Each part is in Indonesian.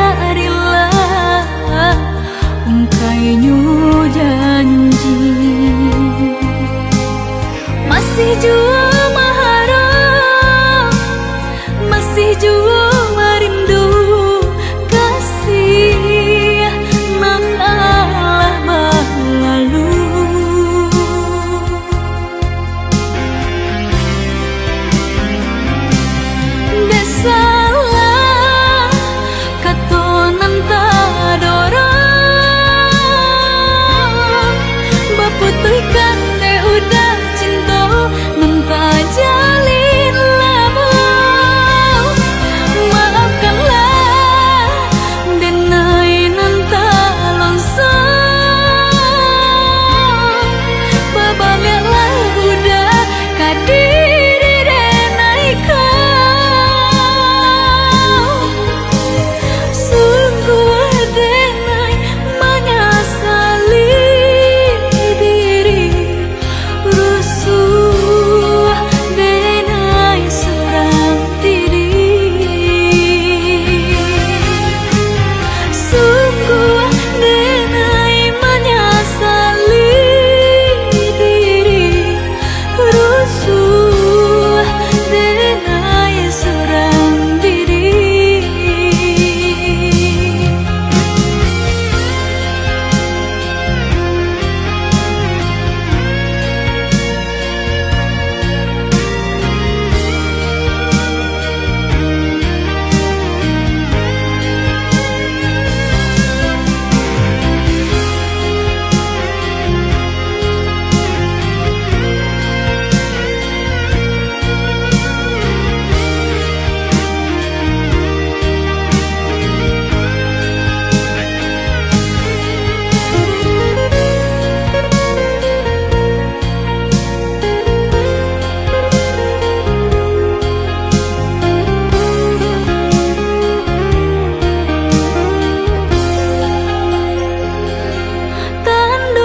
tak rela, ungkainya janji. Masih jua mengharap, masih jua merindu kasih nan Allah berlalu. Besalah katonan tak dorong, baputihkan deh udah cinta nan tak jalin lama. Maafkanlah denai nan tak longsor, babaliklah udah kadiri denai kau. Sungguh denai menyesali diri, rusuh denai seorang diri. Sungguh denai menyesali diri, rusuh denai seorang diri.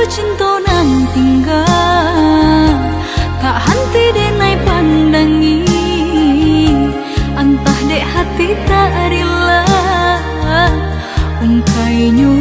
Cinta nan tinggal tak henti denai pandangi, entah dek hati tak rela, ungkainya